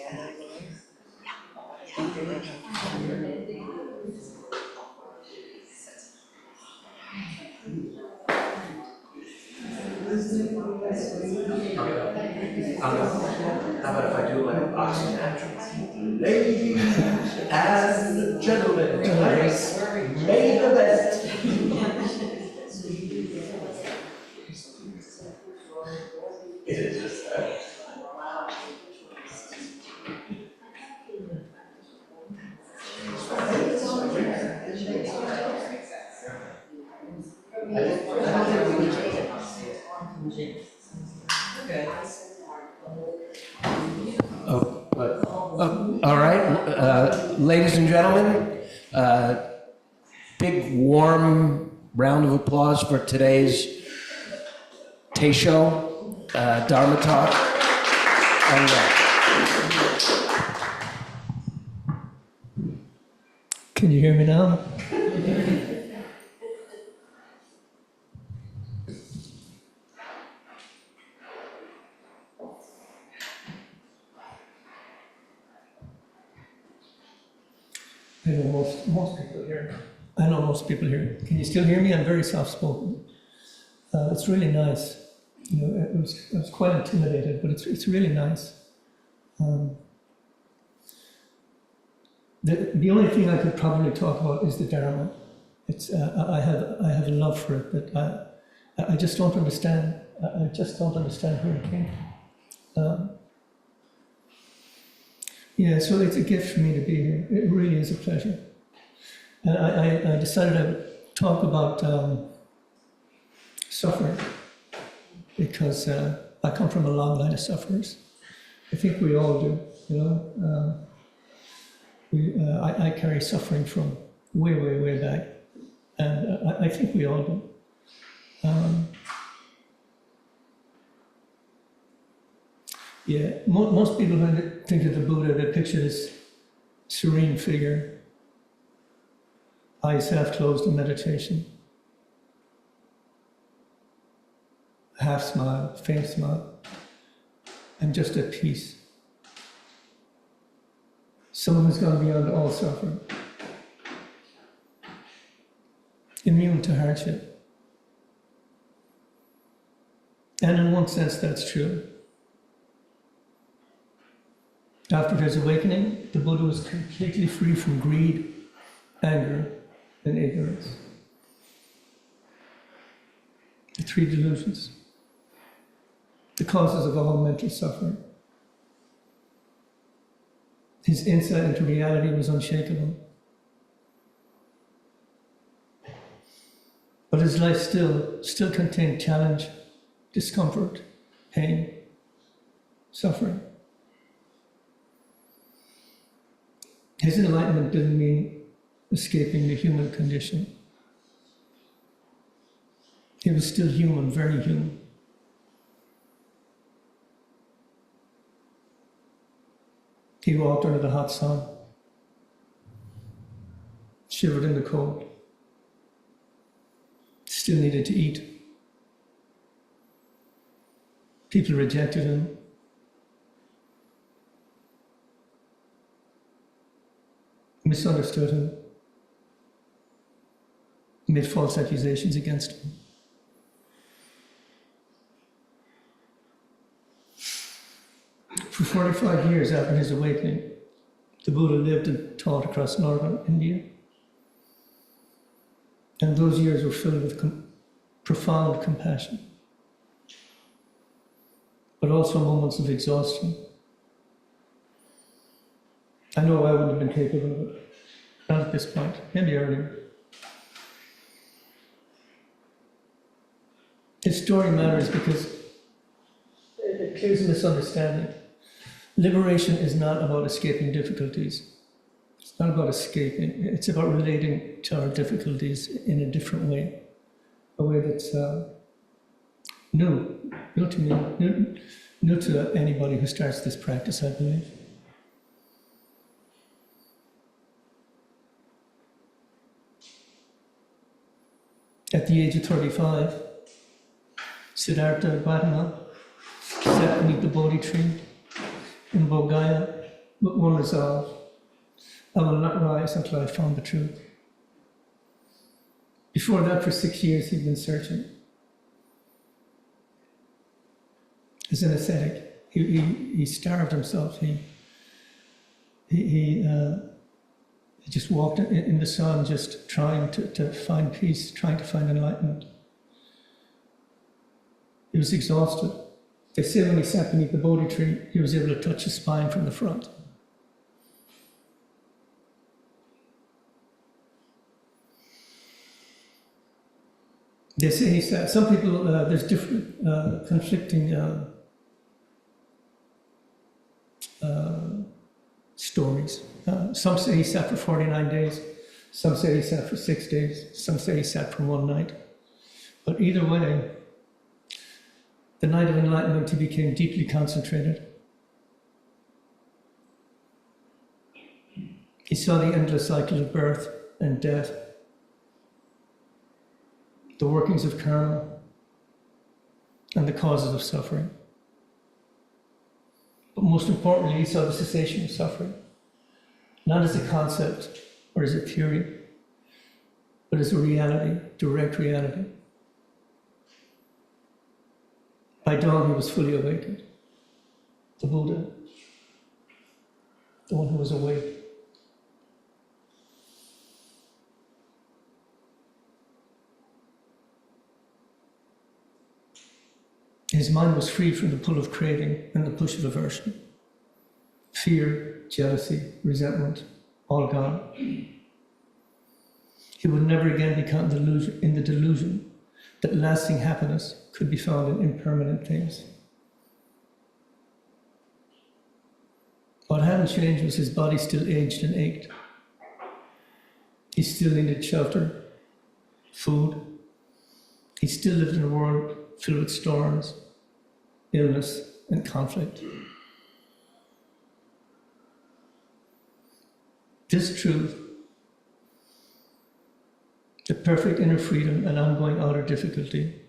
How about if I do like oxygen? Ladies and gentlemen, tonight's main event. It is just that. All right, ladies and gentlemen, big warm round of applause for today's Tay Show, Dharma Talk. Can you hear me now? I know most people here. I know most people here. Can you still hear me? I'm very soft-spoken. It's really nice. You know, I was quite intimidated, but it's really nice. The only thing I could probably talk about is the Dharma. It's I have a love for it, but I just don't understand. I just don't understand where it came from. Yeah, so it's a gift for me to be here. It really is a pleasure. And I decided I would talk about suffering because I come from a long line of sufferers. I think we all do, you know. I carry suffering from way, way, way back, and I think we all do. Yeah, most people, when they think of the Buddha, they picture this serene figure, eyes half closed in meditation, half smile, faint smile, and just at peace. Someone who's gone beyond all suffering, immune to hardship. And in one sense, that's true. After his awakening, the Buddha was completely free from greed, anger, and ignorance. The three delusions, the causes of all mental suffering. His insight into reality was unshakable. But his life still contained challenge, discomfort, pain, suffering. His enlightenment didn't mean escaping the human condition. He was still human, very human. He walked under the hot sun, shivered in the cold, still needed to eat. People rejected him. Misunderstood him, made false accusations against him. For 45 years after his awakening, the Buddha lived and taught across northern India. And those years were filled with profound compassion, but also moments of exhaustion. I know I wouldn't have been capable of it, not at this point, maybe earlier. His story matters because it clears a misunderstanding. Liberation is not about escaping difficulties. It's not about escaping. It's about relating to our difficulties in a different way, a way that's new to me, new to anybody who starts this practice, I believe. At the age of 35, Siddhartha Gautama sat beneath the Bodhi tree in Bodh Gaya but one resolve: I will not rise until I have found the truth. Before that, for 6 years, he'd been searching. As an ascetic, he starved himself. He just walked in the sun, just trying to find peace, trying to find enlightenment. He was exhausted. They say when he sat beneath the Bodhi tree, he was able to touch his spine from the front. They say he sat, some people, there's different conflicting stories. Some say he sat for 49 days, some say he sat for 6 days, some say he sat for one night. But either way, the night of enlightenment, he became deeply concentrated. He saw the endless cycle of birth and death, the workings of karma, and the causes of suffering. But most importantly, he saw the cessation of suffering, not as a concept or as a theory, but as a reality, direct reality. By dawn, he was fully awakened. The Buddha, the one who was awake. His mind was free from the pull of craving and the push of aversion. Fear, jealousy, resentment, all gone. He would never again be caught in the delusion that lasting happiness could be found in impermanent things. What hadn't changed was his body still aged and ached. He still needed shelter, food. He still lived in a world filled with storms, illness, and conflict. This truth, the perfect inner freedom and ongoing outer difficulty,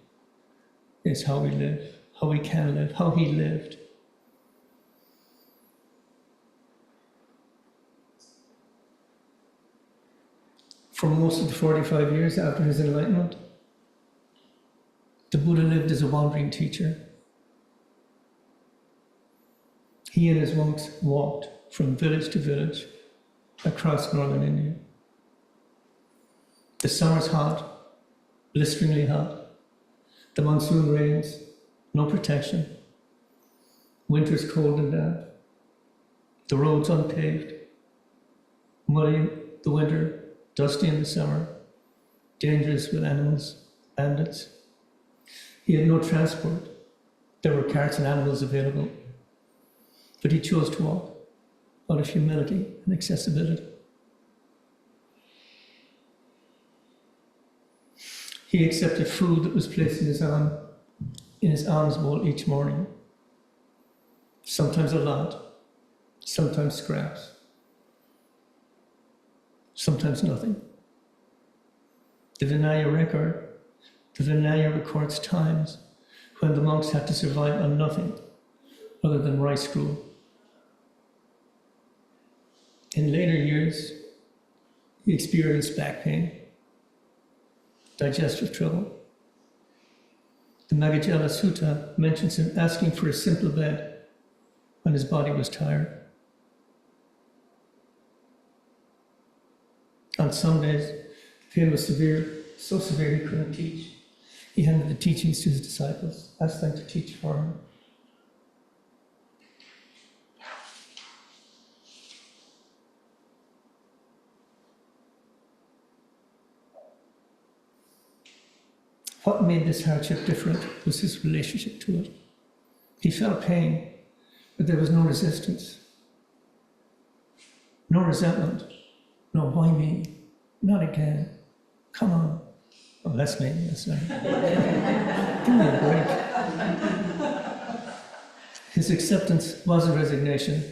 is how we live, how we can live, how he lived. For most of the 45 years after his enlightenment, the Buddha lived as a wandering teacher. He and his monks walked from village to village across northern India. The summer's hot, blisteringly hot. The monsoon rains, no protection. Winter's cold and damp. The roads unpaved. Muddy in the winter, dusty in the summer. Dangerous with animals, bandits. He had no transport. There were carts and animals available. But he chose to walk out of humility and accessibility. He accepted food that was placed in his alms bowl each morning. Sometimes a lot, sometimes scraps, sometimes nothing. The Vinaya records times when the monks had to survive on nothing other than rice gruel. In later years, he experienced back pain, digestive trouble. The Magajala Sutta mentions him asking for a simple bed when his body was tired. On some days, pain was severe, so severe he couldn't teach. He handed the teachings to his disciples, asked them to teach for him. What made this hardship different was his relationship to it. He felt pain, but there was no resistance, no resentment, no why me, not again, come on. Oh, that's me, that's me. Give me a break. His acceptance wasn't resignation.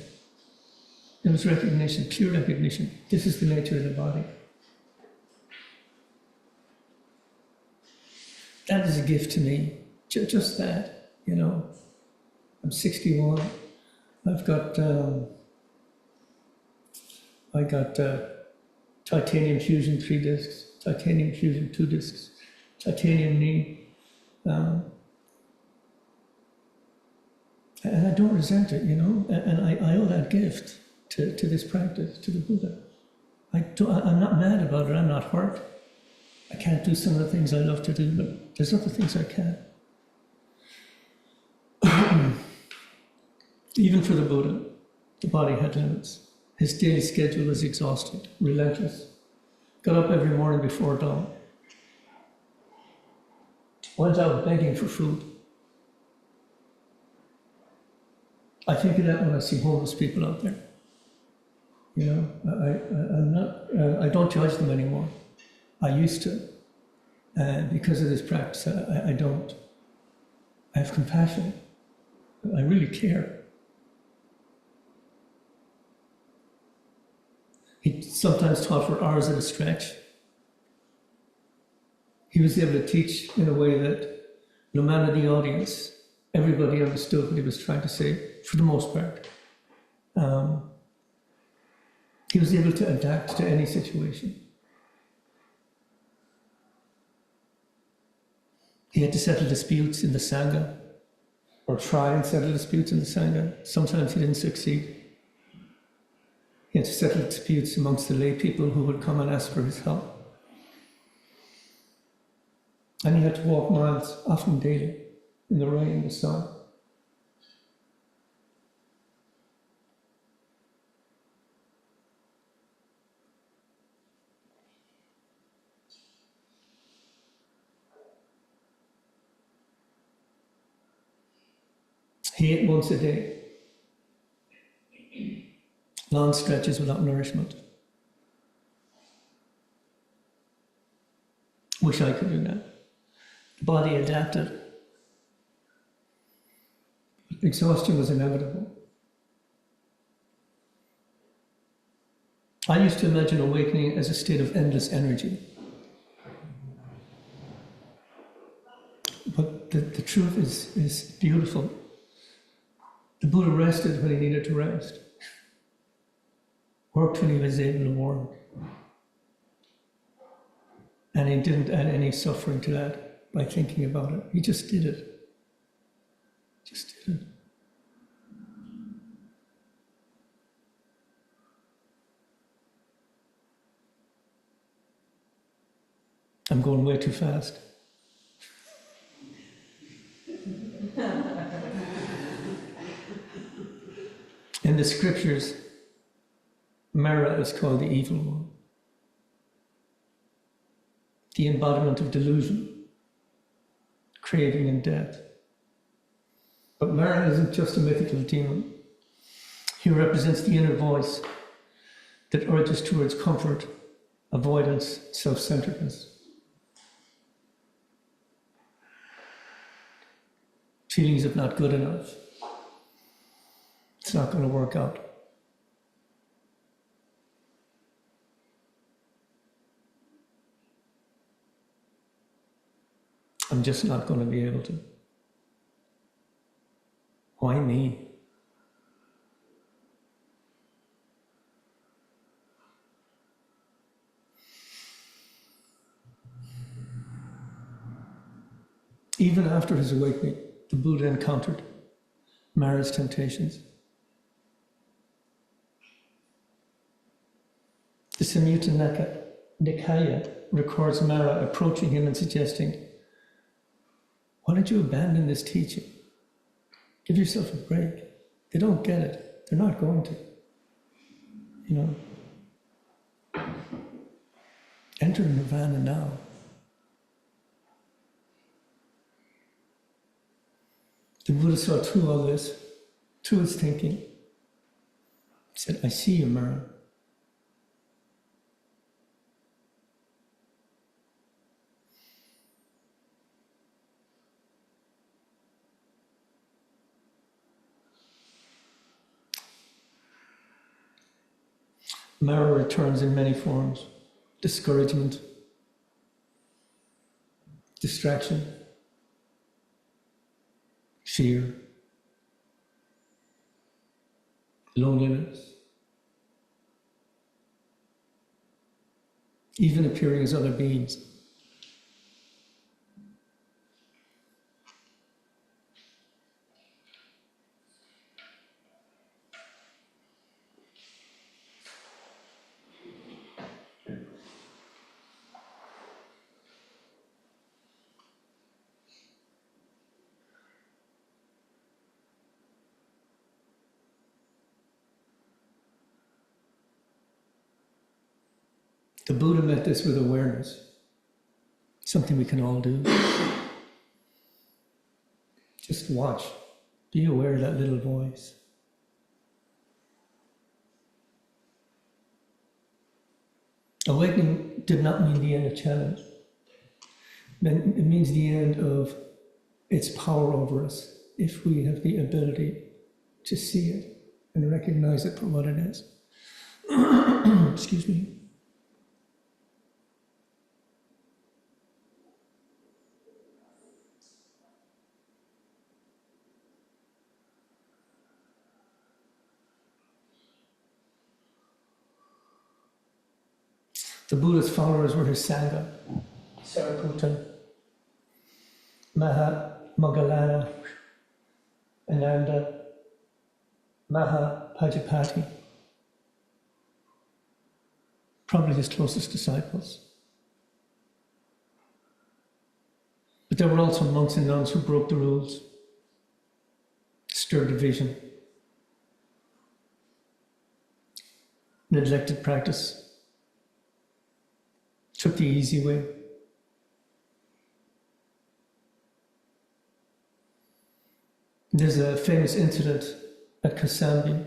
It was recognition, pure recognition. This is the nature of the body. That is a gift to me, just that, you know. I'm 61, I've got I got titanium fusion 3 discs, titanium fusion 2 discs, titanium knee. And I don't resent it, and I owe that gift to this practice, to the Buddha. I'm not mad about it, I'm not hurt. I can't do some of the things I love to do, but there's other things I can. Even for the Buddha, the body had limits. His daily schedule was exhausting, relentless. Got up every morning before dawn. Went out begging for food. I think of that when I see homeless people out there. I don't judge them anymore. I used to. And because of this practice, I don't. I have compassion. I really care. He sometimes taught for hours at a stretch. He was able to teach in a way that no matter the audience, everybody understood what he was trying to say, for the most part. He was able to adapt to any situation. He had to settle disputes in the Sangha, or try and settle disputes in the Sangha. Sometimes he didn't succeed. He had to settle disputes amongst the lay people who would come and ask for his help. And he had to walk miles, often daily, in the rain, the sun. He ate once a day, long stretches without nourishment. Wish I could do that. The body adapted. Exhaustion was inevitable. I used to imagine awakening as a state of endless energy. But the truth is beautiful. The Buddha rested when he needed to rest, worked when he was able to work, and he didn't add any suffering to that by thinking about it. He just did it. Just did it. I'm going way too fast. In the scriptures, Mara is called the evil one, the embodiment of delusion, craving and death. But Mara isn't just a mythical demon. He represents the inner voice that urges towards comfort, avoidance, self-centeredness. Feelings of not good enough. It's not going to work out. I'm just not going to be able to. Why me? Even after his awakening, the Buddha encountered Mara's temptations. The Samyutta Nikaya records Mara approaching him and suggesting, "Why don't you abandon this teaching? Give yourself a break. They don't get it. They're not going to. Enter nirvana now." The Buddha saw through all this, through his thinking. He said, "I see you, Mara. Mara returns in many forms: discouragement, distraction, fear, loneliness, even appearing as other beings. The Buddha met this with awareness, something we can all do. Just watch, be aware of that little voice. Awakening did not mean the end of challenge. It means the end of its power over us, if we have the ability to see it and recognize it for what it is. Excuse me. The Buddha's followers were his Sangha, Sariputta, Moggallana, Ananda, Mahapajapati, probably his closest disciples. But there were also monks and nuns who broke the rules, stirred division, neglected practice, took the easy way. There's a famous incident at Kosambi.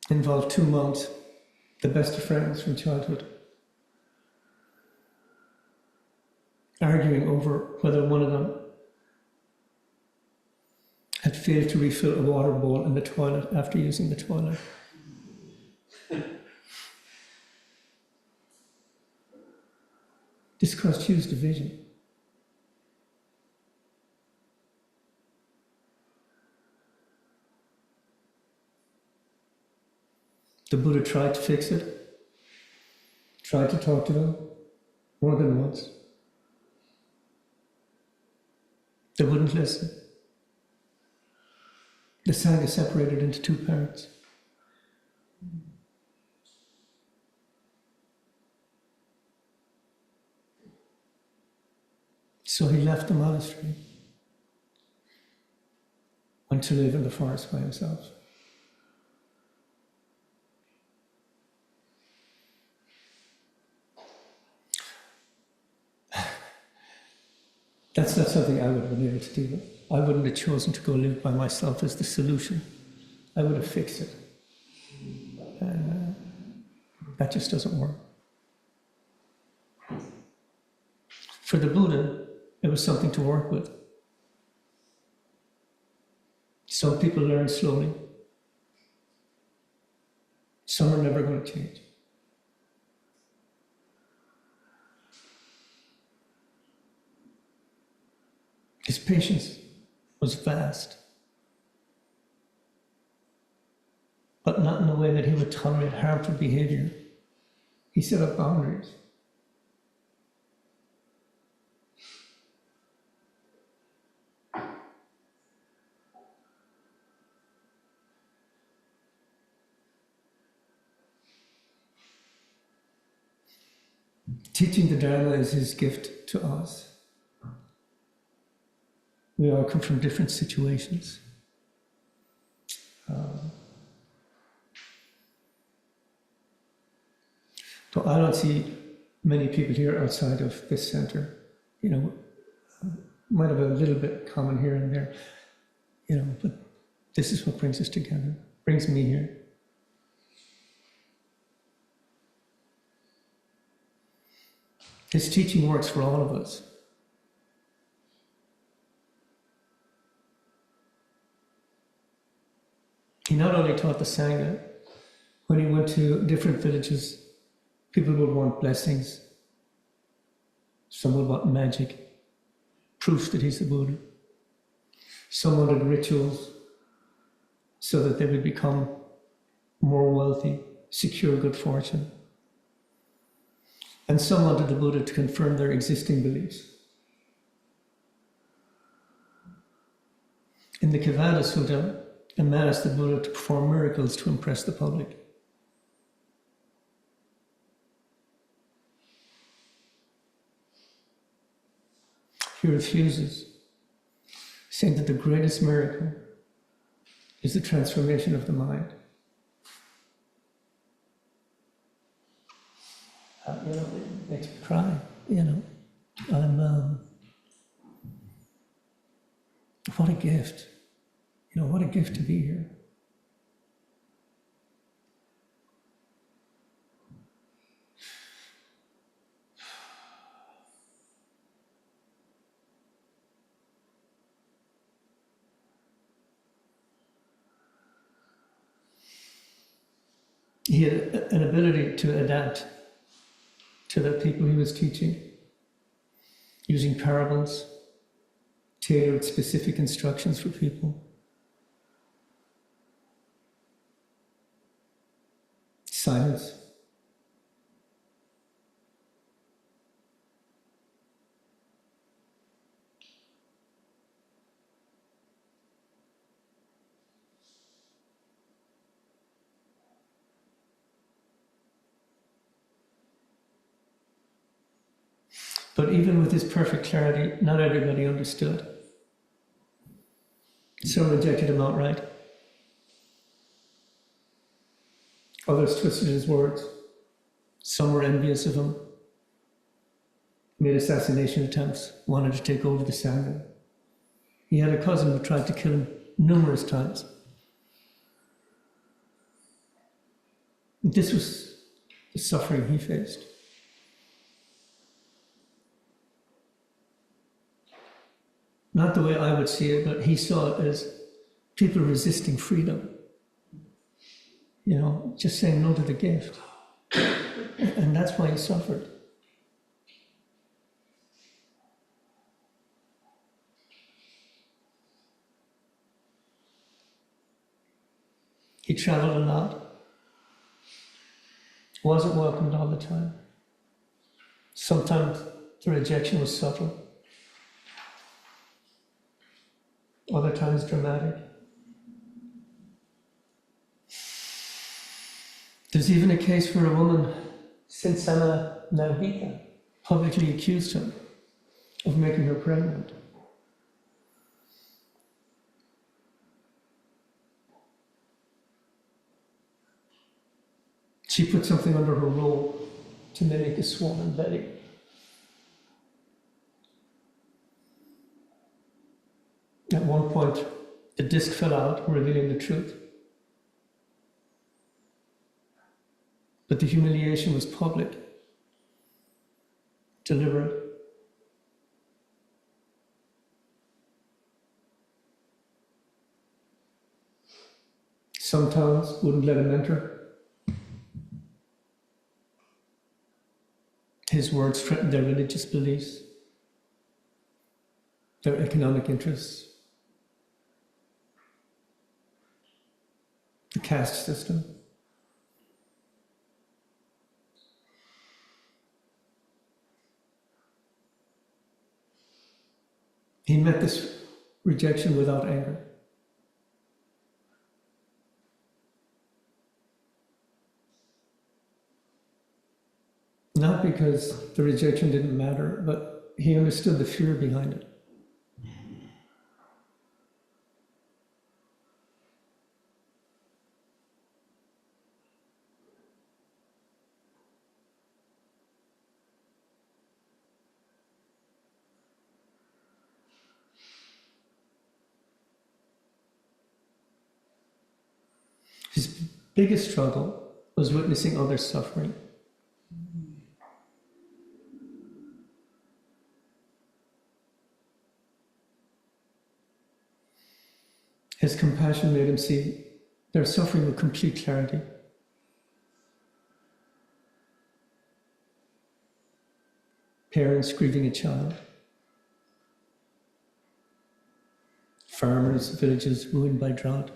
Involved two monks, the best of friends from childhood, arguing over whether one of them had failed to refill a water bowl in the toilet after using the toilet. This caused huge division. The Buddha tried to fix it, tried to talk to them more than once. They wouldn't listen. The Sangha separated into two parts. So he left the monastery, went to live in the forest by himself. That's not something I would have been able to do. I wouldn't have chosen to go live by myself as the solution. I would have fixed it. That just doesn't work. For the Buddha, it was something to work with. Some people learn slowly. Some are never going to change. His patience was vast, but not in a way that he would tolerate harmful behavior. He set up boundaries. Teaching the Dharma is his gift to us. We all come from different situations. So I don't see many people here outside of this center. You know, might have a little bit common here and there, you know, but this is what brings us together, brings me here. His teaching works for all of us. He not only taught the Sangha, when he went to different villages, people would want blessings. Some would want magic, proof that he's the Buddha. Some wanted rituals so that they would become more wealthy, secure good fortune, And some wanted the Buddha to confirm their existing beliefs. In the Kevada Sutta, a man asked the Buddha to perform miracles to impress the public. He refuses, saying that the greatest miracle is the transformation of the mind. It makes me cry, what a gift. What a gift to be here. He had an ability to adapt to the people he was teaching, using parables, tailored specific instructions for people. Silence. But even with his perfect clarity, not everybody understood. Some rejected him outright. Others twisted his words. Some were envious of him, made assassination attempts, wanted to take over the Sangha. He had a cousin who tried to kill him numerous times. This was the suffering he faced. Not the way I would see it, but he saw it as people resisting freedom. Just saying no to the gift. And that's why he suffered. He traveled a lot. Wasn't welcomed all the time. Sometimes the rejection was subtle. Other times dramatic. There's even a case where a woman, Sinsana Navika, publicly accused him of making her pregnant. She put something under her robe to mimic a swollen belly. At one point, the disc fell out, revealing the truth. But the humiliation was public, deliberate. Some towns wouldn't let him enter. His words threatened their religious beliefs, their economic interests, the caste system. He met this rejection without anger. Not because the rejection didn't matter, but he understood the fear behind it. His biggest struggle was witnessing others suffering. His compassion made him see their suffering with complete clarity. Parents grieving a child. Farmers, villages ruined by drought.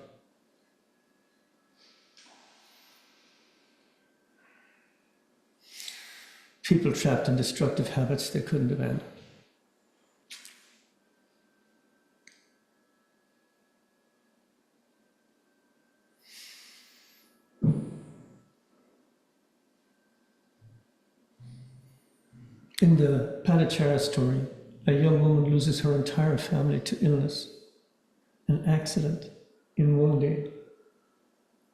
people trapped in destructive habits they couldn't abandon. In the Padachara story, a young woman loses her entire family to illness, an accident in one day.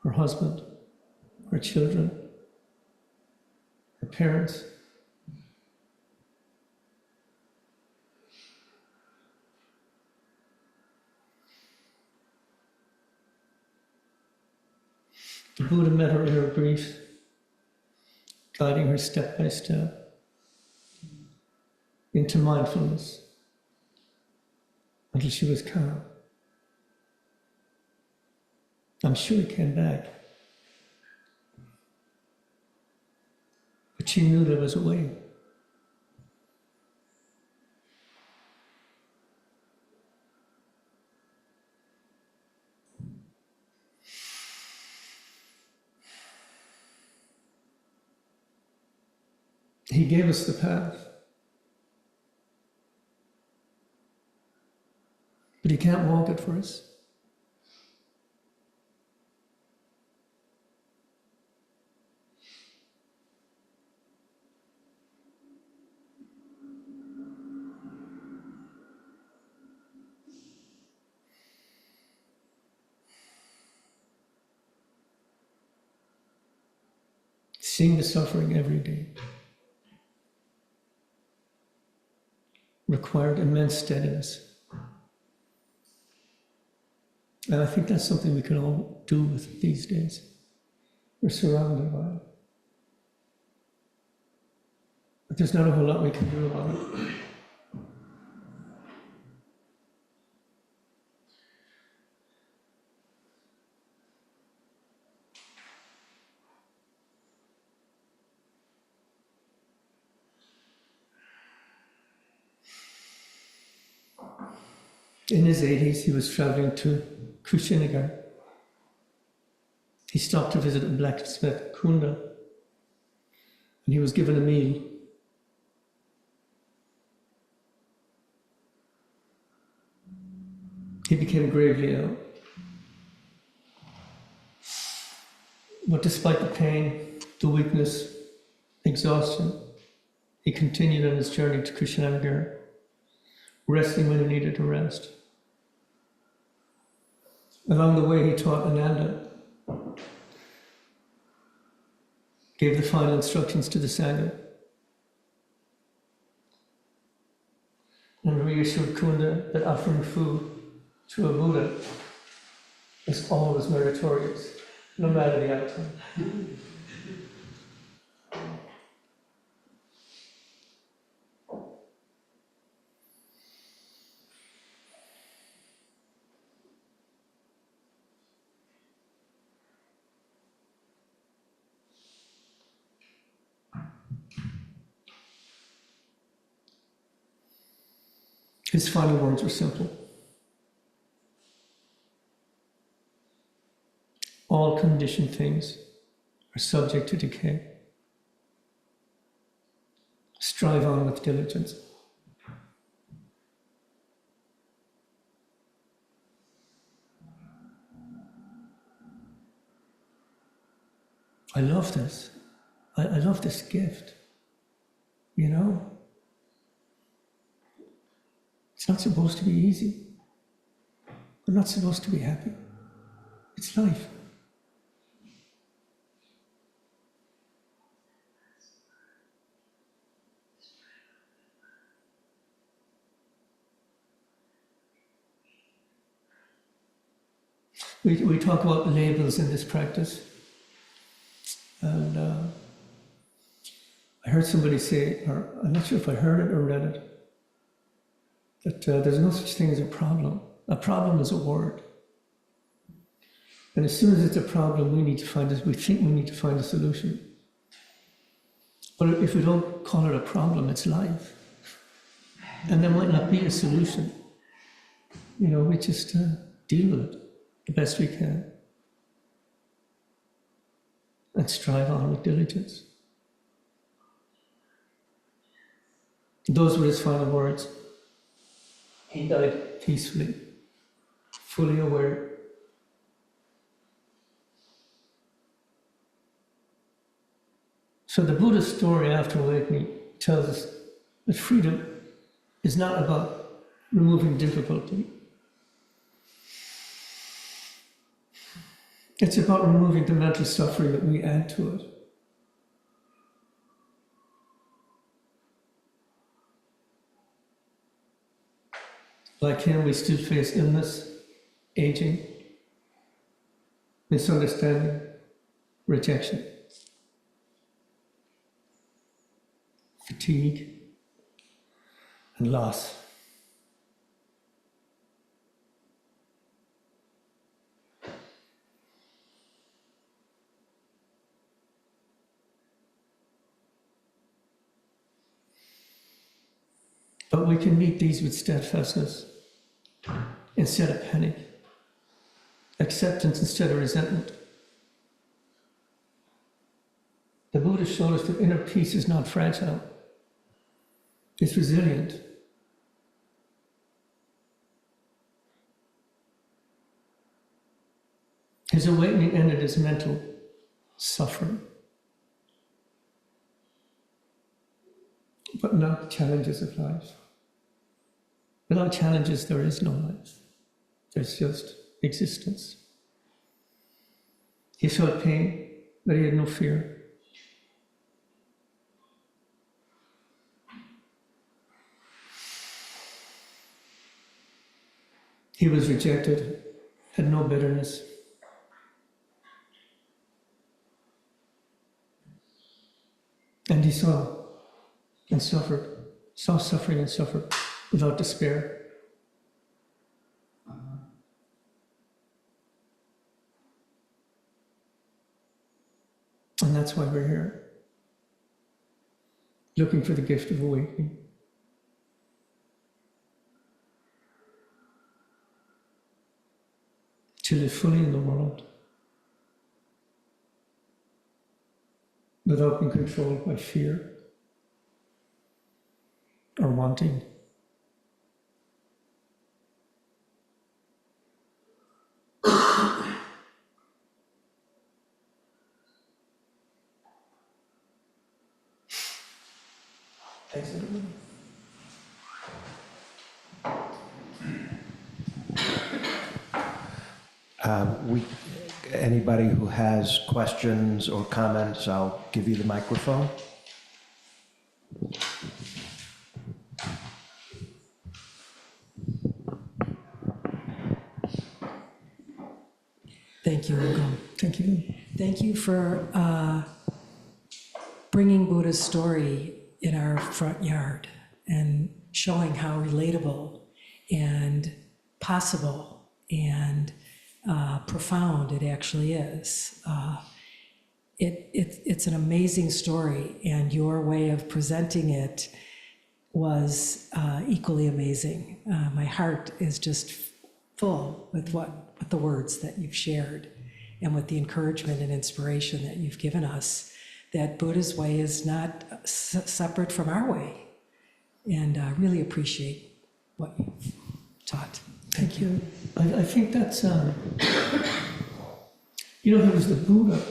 Her husband, her children, her parents. The Buddha met her in her grief, guiding her step by step into mindfulness until she was calm. I'm sure he came back, but she knew there was a way. He gave us the path. But he can't walk it for us. Seeing the suffering every day required immense steadiness. And I think that's something we can all do with these days. We're surrounded by it. But there's not a whole lot we can do about it. In his 80s, he was traveling to Kushinagar. He stopped to visit a blacksmith, Kunda, and he was given a meal. He became gravely ill. But despite the pain, the weakness, exhaustion, he continued on his journey to Kushinagar, resting when he needed to rest. Along the way, he taught Ananda, gave the final instructions to the Sangha, and reassured Kunda that offering food to a Buddha is always meritorious, no matter the outcome. His final words were simple. All conditioned things are subject to decay. Strive on with diligence. I love this. I love this gift. You know? It's not supposed to be easy. We're not supposed to be happy. It's life. We talk about labels in this practice. And I heard somebody say, or I'm not sure if I heard it or read it, that there's no such thing as a problem. A problem is a word. And as soon as it's a problem, we think we need to find a solution. But if we don't call it a problem, it's life. And there might not be a solution. You know, we just deal with it the best we can. And strive on with diligence. Those were his final words. He died peacefully, fully aware. So the Buddhist story after awakening tells us that freedom is not about removing difficulty. It's about removing the mental suffering that we add to it. Like him, we still face illness, aging, misunderstanding, rejection, fatigue, and loss. But we can meet these with steadfastness instead of panic, acceptance instead of resentment. The Buddha showed us that inner peace is not fragile, it's resilient. His awakening ended his mental suffering, but not the challenges of life. Without challenges, there is no life. There's just existence. He felt pain, but he had no fear. He was rejected, had no bitterness. And he saw and suffered, saw suffering and suffered without despair. And that's why we're here, looking for the gift of awakening. To live fully in the world without being controlled by fear or wanting. Thanks, everybody. Anybody who has questions or comments, I'll give you the microphone. Thank you, Ungo. Thank you. Thank you for bringing Buddha's story in our front yard and showing how relatable and possible and profound it actually is. It's an amazing story, and your way of presenting it was equally amazing. My heart is just full with the words that you've shared and with the encouragement and inspiration that you've given us, that Buddha's way is not separate from our way. And I really appreciate what you've taught. Thank you. I think that's, he was the Buddha,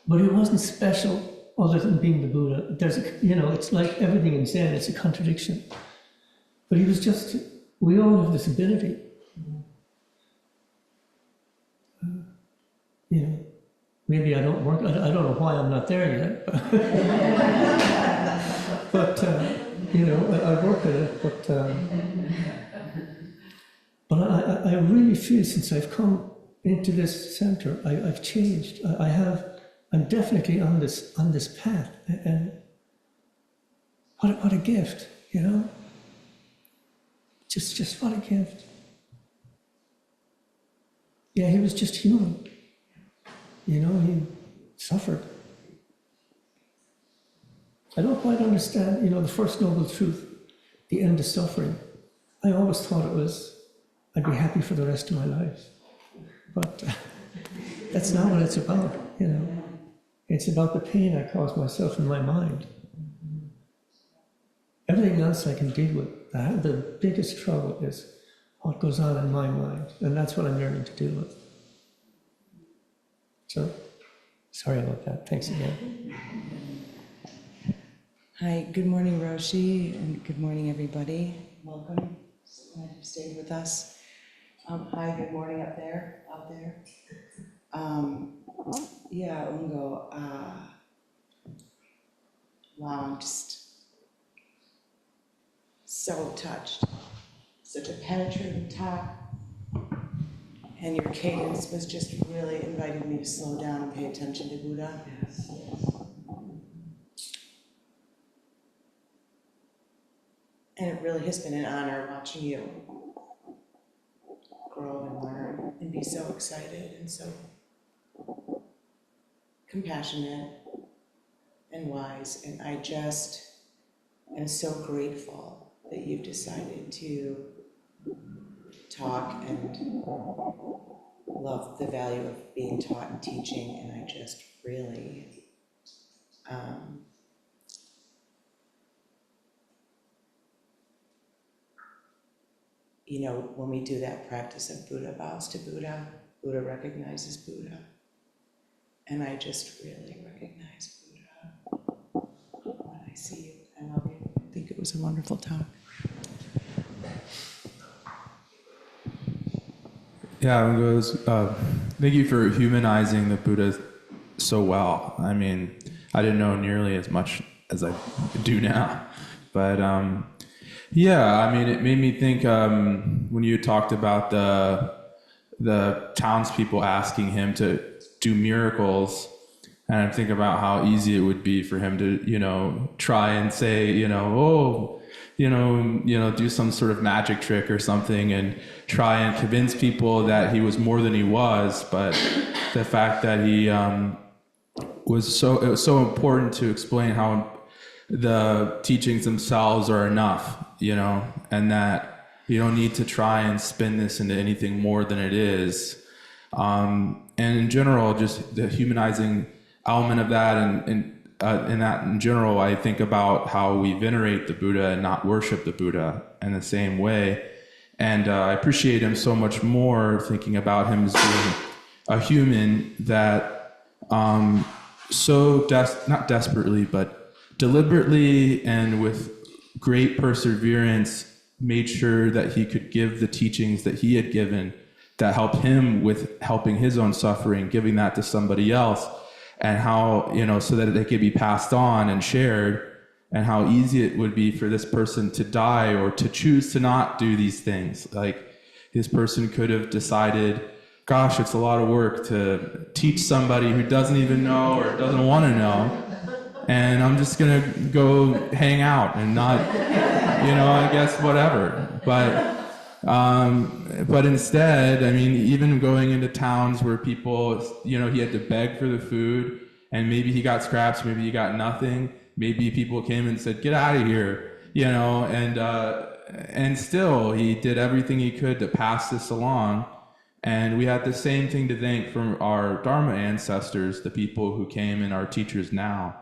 but he wasn't special other than being the Buddha. It's like everything in Zen, it's a contradiction. But he was just, we all have this ability. Maybe I don't work, I don't know why I'm not there yet. But I work at it, but I really feel since I've come into this center, I've changed. I'm definitely on this path, and what a gift, Just what a gift. Yeah, he was just human. He suffered. I don't quite understand, the first noble truth, the end of suffering. I always thought it was, I'd be happy for the rest of my life. But that's not what it's about, It's about the pain I caused myself in my mind. Everything else I can deal with. The biggest trouble is what goes on in my mind, and that's what I'm learning to deal with. So, sorry about that. Thanks again. Hi, good morning, Roshi, and good morning, everybody. Welcome. So glad you stayed with us. Hi, good morning out there. Yeah, Ungo. Wow, I'm just so touched. Such a penetrating talk, and your cadence was just really inviting me to slow down and pay attention to Buddha. Yes. And it really has been an honor watching you grow and learn and be so excited and so compassionate and wise. And I just am so grateful that you've decided to talk and love the value of being taught and teaching. And I just really, you know, when we do that practice of Buddha bows to Buddha, Buddha recognizes Buddha. And I just really recognize Buddha when I see you. I love you. I think it was a wonderful talk. Yeah, thank you for humanizing the Buddha so well. I mean, I didn't know nearly as much as I do now. But yeah, I mean, it made me think when you talked about the townspeople asking him to do miracles, and I'm thinking about how easy it would be for him to, you know, try and say, you know, do some sort of magic trick or something and try and convince people that he was more than he was. But the fact that it was so important to explain how the teachings themselves are enough, you know, and that you don't need to try and spin this into anything more than it is. And in general, just the humanizing element of that, and that in general, I think about how we venerate the Buddha and not worship the Buddha in the same way. And I appreciate him so much more, thinking about him as being a human that not desperately, but deliberately and with great perseverance made sure that he could give the teachings that he had given that helped him with helping his own suffering, giving that to somebody else, and how, you know, so that they could be passed on and shared, and how easy it would be for this person to die or to choose to not do these things. Like, this person could have decided, gosh, it's a lot of work to teach somebody who doesn't even know or doesn't want to know, and I'm just gonna go hang out and not, you know, I guess whatever. But instead, I mean, even going into towns where people, you know, he had to beg for the food, and maybe he got scraps, maybe he got nothing, maybe people came and said, get out of here, you know, and still he did everything he could to pass this along. And we had the same thing to thank from our Dharma ancestors, the people who came and our teachers now,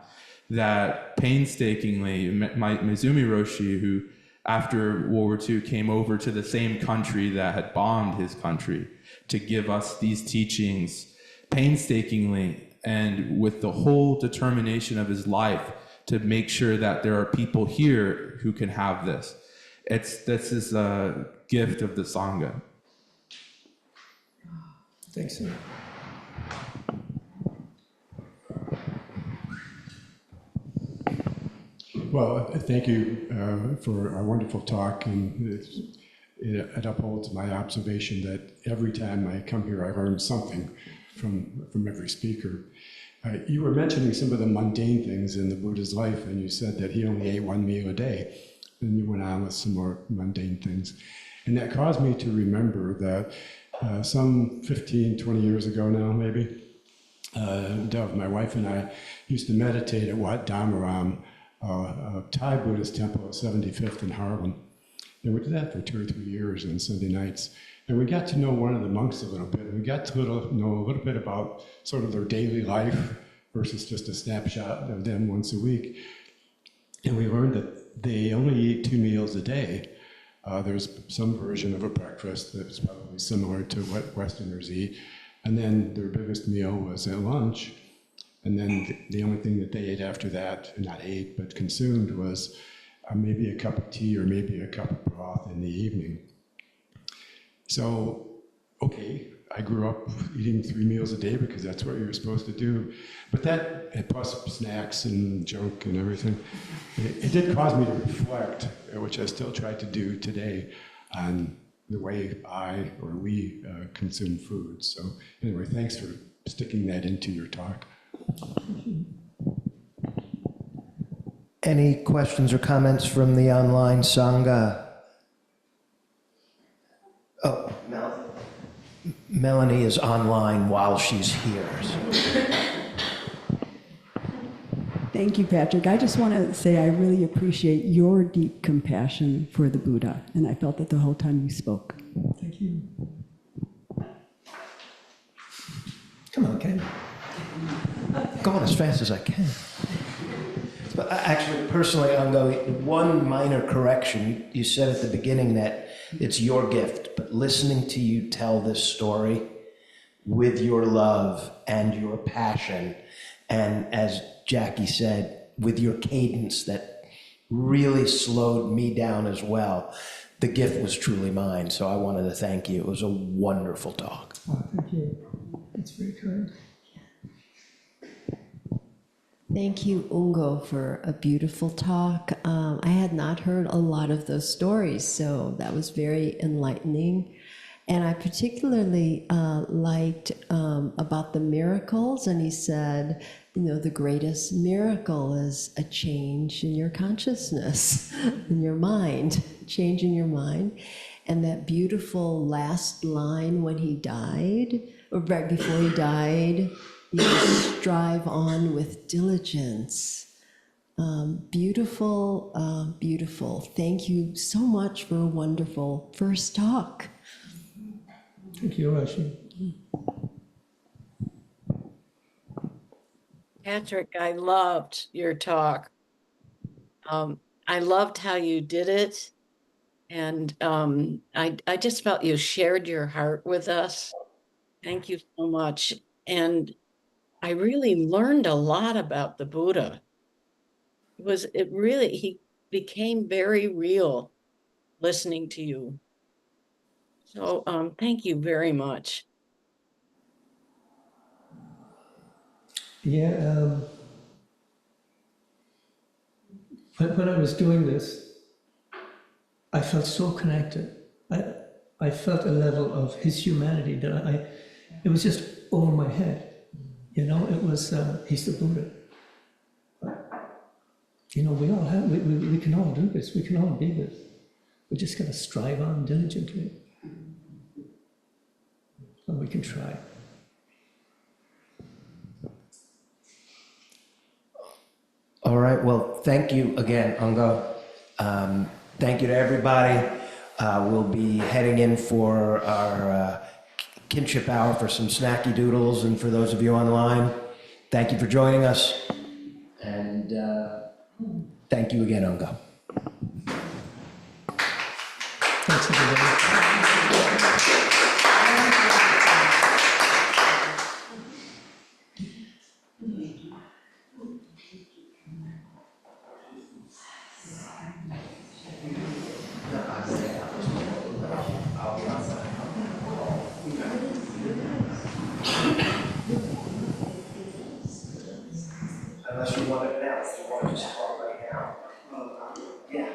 that painstakingly, Mizumi Roshi, who after World War II came over to the same country that had bombed his country to give us these teachings painstakingly and with the whole determination of his life to make sure that there are people here who can have this. This is a gift of the Sangha. Thanks, sir. Well, thank you for a wonderful talk, and it upholds my observation that every time I come here, I learn something from every speaker. You were mentioning some of the mundane things in the Buddha's life, and you said that he only ate one meal a day. Then you went on with some more mundane things. And that caused me to remember that some 15, 20 years ago now, maybe, Dove, my wife, and I used to meditate at Wat Dhammaram, a Thai Buddhist temple at 75th in Harlem. And we did that for 2 or 3 years on Sunday nights. And we got to know one of the monks a little bit. And we got to know a little bit about sort of their daily life versus just a snapshot of them once a week. And we learned that they only eat 2 meals a day. There's some version of a breakfast that's probably similar to what Westerners eat. And then their biggest meal was at lunch. And then the only thing that they ate after that, not ate, but consumed, was maybe a cup of tea or maybe a cup of broth in the evening. So, okay, I grew up eating 3 meals a day because that's what you're supposed to do. But that, and plus snacks and junk and everything, it did cause me to reflect, which I still try to do today, on the way we consume food. So anyway, thanks for sticking that into your talk. Any questions or comments from the online Sangha? Oh, Melanie is online while she's here. Thank you, Patrick. I just want to say I really appreciate your deep compassion for the Buddha, and I felt that the whole time you spoke. Thank you. Come on, Ken. Going as fast as I can. But actually, personally, Ungo, one minor correction. You said at the beginning that it's your gift, but listening to you tell this story with your love and your passion, and as Jackie said, with your cadence that really slowed me down as well, the gift was truly mine. So I wanted to thank you. It was a wonderful talk. Oh, thank you. That's very kind. Thank you, Ungo, for a beautiful talk. I had not heard a lot of those stories, so that was very enlightening. And I particularly liked about the miracles, and he said, you know, the greatest miracle is a change in your consciousness, in your mind, change in your mind. And that beautiful last line when he died, or right before he died, you strive on with diligence. Beautiful, beautiful. Thank you so much for a wonderful first talk. Thank you, Rashi. Patrick, I loved your talk. I loved how you did it. And I just felt you shared your heart with us. Thank you so much. And I really learned a lot about the Buddha. He became very real listening to you. So thank you very much. Yeah, when I was doing this, I felt so connected. I felt a level of his humanity that it was just over my head. You know, it was, he's the Buddha. You know, we can all do this. We can all be this. We just got to strive on diligently. And we can try. All right, well, thank you again, Ungo. Thank you to everybody. We'll be heading in for our kinship hour for some snacky doodles, and for those of you online, thank you for joining us. And thank you again, Ungo. Thanks, everybody. Unless you want it now, if you want to just talk right now. Yeah.